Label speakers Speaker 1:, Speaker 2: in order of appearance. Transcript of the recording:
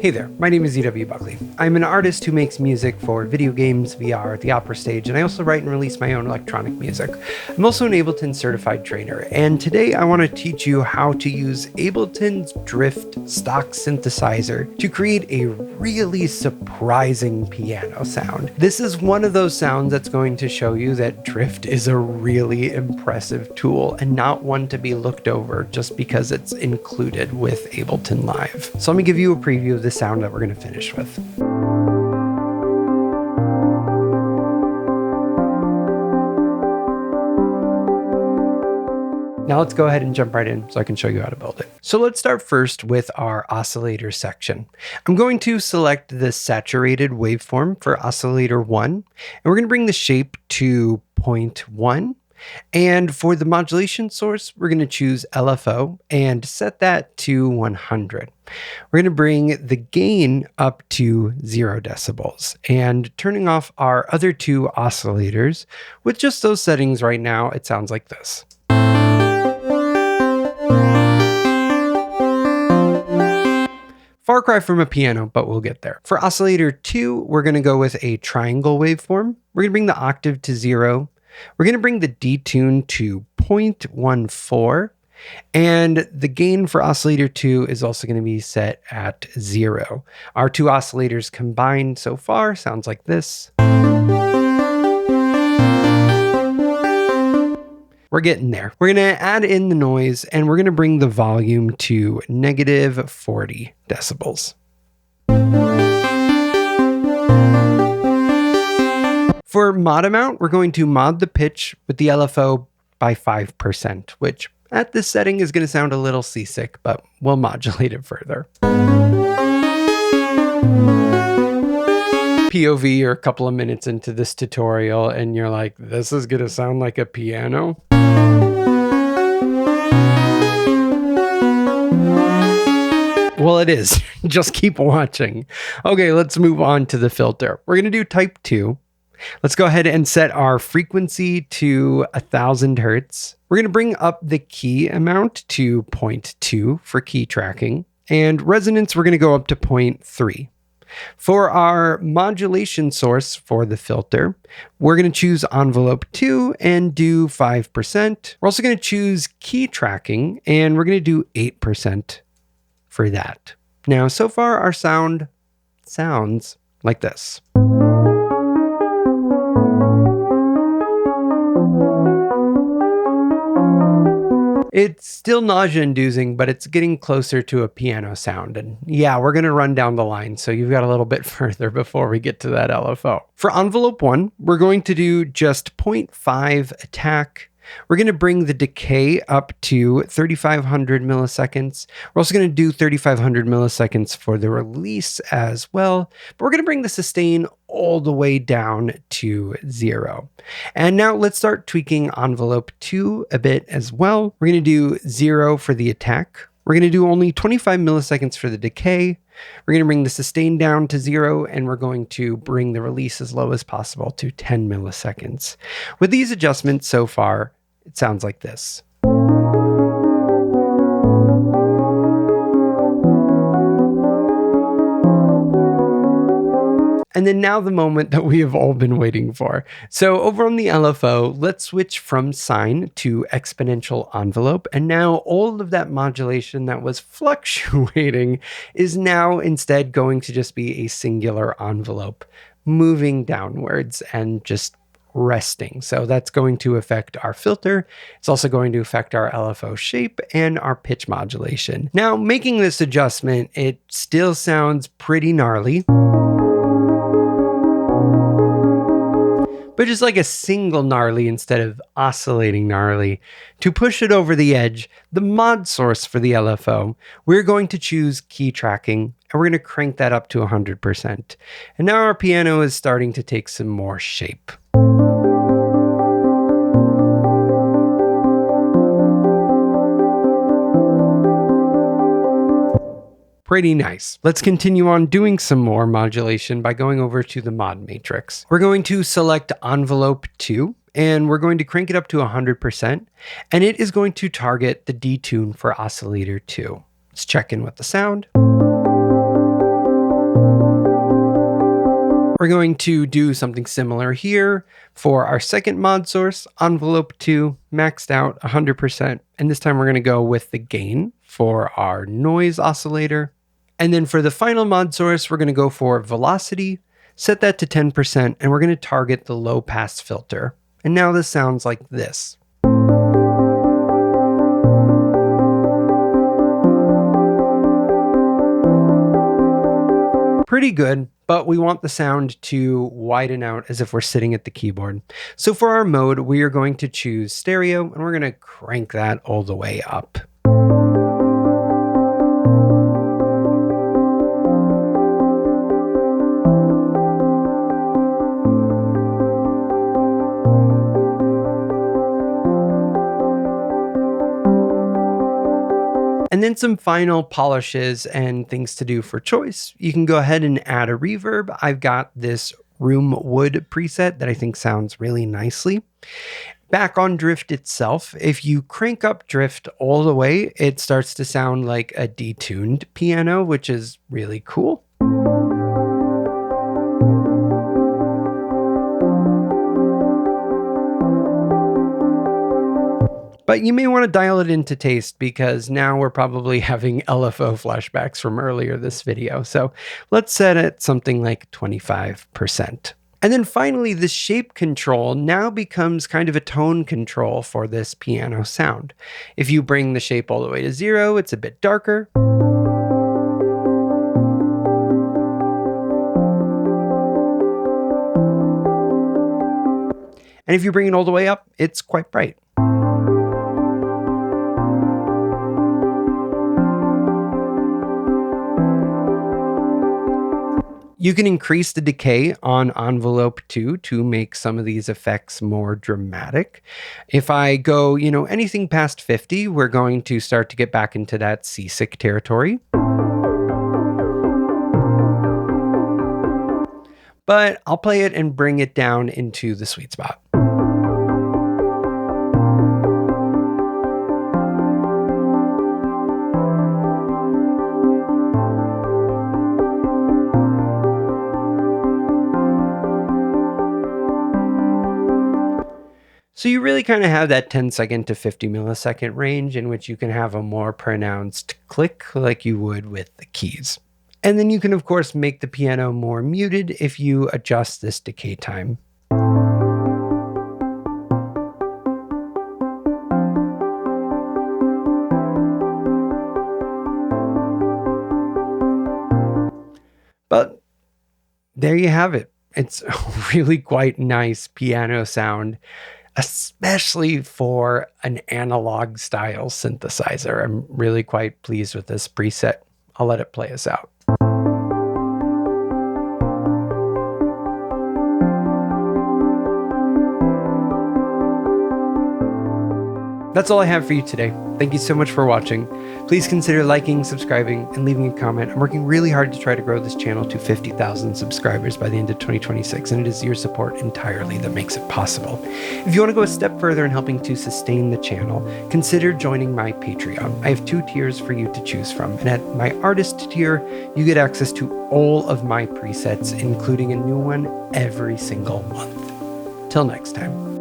Speaker 1: Hey there, my name is E.W. Buckley. I'm an artist who makes music for video games, VR, the opera stage, and I also write and release my own electronic music. I'm also an Ableton certified trainer, and today I want to teach you how to use Ableton's Drift stock synthesizer to create a really surprising piano sound. This is one of those sounds that's going to show you that Drift is a really impressive tool and not one to be looked over just because it's included with Ableton Live. So let me give you a preview of the sound that we're going to finish with. Now let's go ahead and jump right in so I can show you how to build it. So let's start first with our oscillator section. I'm going to select the saturated waveform for oscillator 1, and we're going to bring the shape to 0.1. And for the modulation source, we're going to choose LFO and set that to 100. We're going to bring the gain up to 0 decibels and turning off our other two oscillators. With just those settings right now, it sounds like this. Far cry from a piano, but we'll get there. For oscillator 2, we're going to go with a triangle waveform. We're going to bring the octave to 0. We're going to bring the detune to 0.14, and the gain for oscillator 2 is also going to be set at 0. Our two oscillators combined so far sounds like this. We're getting there. We're going to add in the noise, and we're going to bring the volume to negative 40 decibels. For mod amount, we're going to mod the pitch with the LFO by 5%, which at this setting is going to sound a little seasick, but we'll modulate it further. POV, you're a couple of minutes into this tutorial and you're like, this is going to sound like a piano? Well, it is. Just keep watching. Okay, let's move on to the filter. We're going to do type 2. Let's go ahead and set our frequency to 1000 hertz. We're going to bring up the key amount to 0.2 for key tracking, and resonance we're going to go up to 0.3. For our modulation source for the filter, we're going to choose envelope 2 and do 5%. We're also going to choose key tracking, and we're going to do 8% for that. Now, so far our sound sounds like this. It's still nausea-inducing, but it's getting closer to a piano sound. And yeah, we're going to run down the line, so you've got a little bit further before we get to that LFO. For envelope 1, we're going to do just 0.5 attack. We're going to bring the decay up to 3500 milliseconds. We're also going to do 3500 milliseconds for the release as well. But we're going to bring the sustain all the way down to 0. And now let's start tweaking envelope 2 a bit as well. We're going to do 0 for the attack. We're going to do only 25 milliseconds for the decay. We're going to bring the sustain down to 0, and we're going to bring the release as low as possible to 10 milliseconds. With these adjustments so far, it sounds like this. And then now the moment that we have all been waiting for. So over on the LFO, let's switch from sine to exponential envelope. And now all of that modulation that was fluctuating is now instead going to just be a singular envelope, moving downwards and just resting. So that's going to affect our filter. It's also going to affect our LFO shape and our pitch modulation. Now, making this adjustment, it still sounds pretty gnarly, but just like a single gnarly instead of oscillating gnarly. To push it over the edge, the mod source for the LFO, we're going to choose key tracking, and we're going to crank that up to 100%. And now our piano is starting to take some more shape. Pretty nice. Let's continue on doing some more modulation by going over to the mod matrix. We're going to select envelope 2, and we're going to crank it up to 100%, and it is going to target the detune for oscillator 2. Let's check in with the sound. going to do something similar here for our second mod source, envelope 2, maxed out 100%. And this time we're going to go with the gain for our noise oscillator. And then for the final mod source, we're going to go for velocity, set that to 10%, and we're going to target the low pass filter. And now this sounds like this. Pretty good, but we want the sound to widen out as if we're sitting at the keyboard. So for our mode, we are going to choose stereo, and we're going to crank that all the way up. And then some final polishes and things to do for choice. You can go ahead and add a reverb. I've got this room wood preset that I think sounds really nicely. Back on drift itself, if you crank up drift all the way, it starts to sound like a detuned piano, which is really cool. But you may want to dial it into taste because now we're probably having LFO flashbacks from earlier this video. So let's set it something like 25%. And then finally, the shape control now becomes kind of a tone control for this piano sound. If you bring the shape all the way to 0, it's a bit darker. And if you bring it all the way up, it's quite bright. You can increase the decay on envelope 2 to make some of these effects more dramatic. If I go, anything past 50, we're going to start to get back into that seasick territory. But I'll play it and bring it down into the sweet spot. So you really kind of have that 10-second to 50 millisecond range in which you can have a more pronounced click like you would with the keys. And then you can, of course, make the piano more muted if you adjust this decay time. But there you have it. It's a really quite nice piano sound, especially for an analog style synthesizer. I'm really quite pleased with this preset. I'll let it play us out. That's all I have for you today. Thank you so much for watching. Please consider liking, subscribing, and leaving a comment. I'm working really hard to try to grow this channel to 50,000 subscribers by the end of 2026, and it is your support entirely that makes it possible. If you want to go a step further in helping to sustain the channel, consider joining my Patreon. I have 2 tiers for you to choose from, and at my artist tier, you get access to all of my presets, including a new one every single month. Till next time.